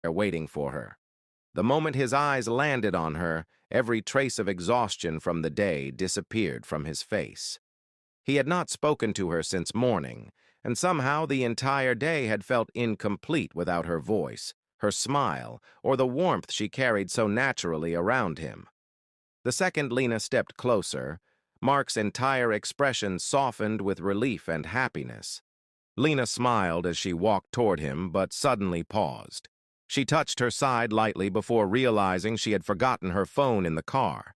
there waiting for her. The moment his eyes landed on her, every trace of exhaustion from the day disappeared from his face. He had not spoken to her since morning, and somehow the entire day had felt incomplete without her voice, her smile, or the warmth she carried so naturally around him. The second Lena stepped closer, Mark's entire expression softened with relief and happiness. Lena smiled as she walked toward him, but suddenly paused. She touched her side lightly before realizing she had forgotten her phone in the car.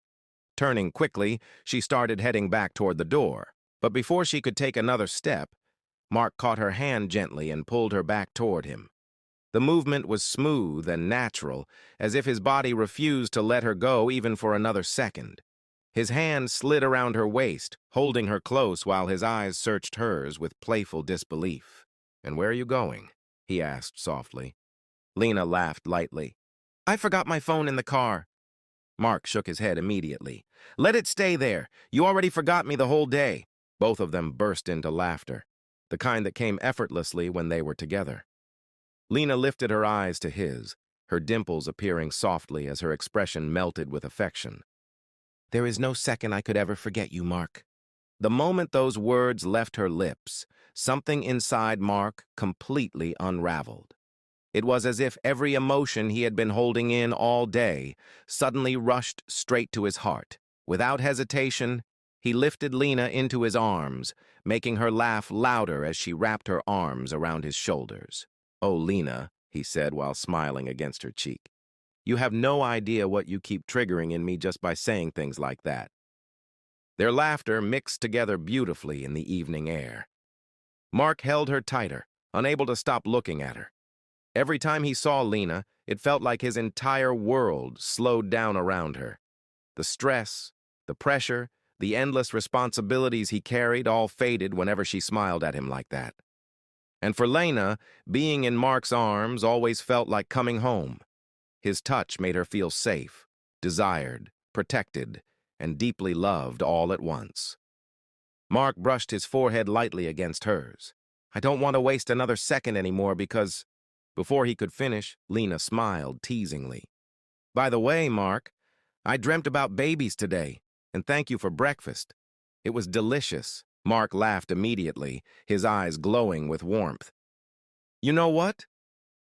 Turning quickly, she started heading back toward the door, but before she could take another step, Mark caught her hand gently and pulled her back toward him. The movement was smooth and natural, as if his body refused to let her go even for another second. His hand slid around her waist, holding her close while his eyes searched hers with playful disbelief. "And where are you going?" he asked softly. Lena laughed lightly. "I forgot my phone in the car." Mark shook his head immediately. "Let it stay there. You already forgot me the whole day." Both of them burst into laughter, the kind that came effortlessly when they were together. Lena lifted her eyes to his, her dimples appearing softly as her expression melted with affection. "There is no second I could ever forget you, Mark." The moment those words left her lips, something inside Mark completely unraveled. It was as if every emotion he had been holding in all day suddenly rushed straight to his heart. Without hesitation, he lifted Lena into his arms, making her laugh louder as she wrapped her arms around his shoulders. "Oh, Lena," he said while smiling against her cheek. "You have no idea what you keep triggering in me just by saying things like that." Their laughter mixed together beautifully in the evening air. Mark held her tighter, unable to stop looking at her. Every time he saw Lena, it felt like his entire world slowed down around her. The stress, the pressure, the endless responsibilities he carried all faded whenever she smiled at him like that. And for Lena, being in Mark's arms always felt like coming home. His touch made her feel safe, desired, protected, and deeply loved all at once. Mark brushed his forehead lightly against hers. "I don't want to waste another second anymore because—" Before he could finish, Lena smiled teasingly. "By the way, Mark, I dreamt about babies today, and thank you for breakfast. It was delicious." Mark laughed immediately, his eyes glowing with warmth. "You know what?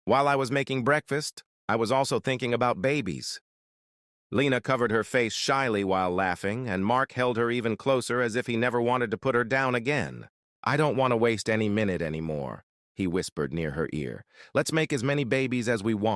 While I was making breakfast, I was also thinking about babies." Lena covered her face shyly while laughing, and Mark held her even closer as if he never wanted to put her down again. "I don't want to waste any minute anymore," he whispered near her ear. "Let's make as many babies as we want."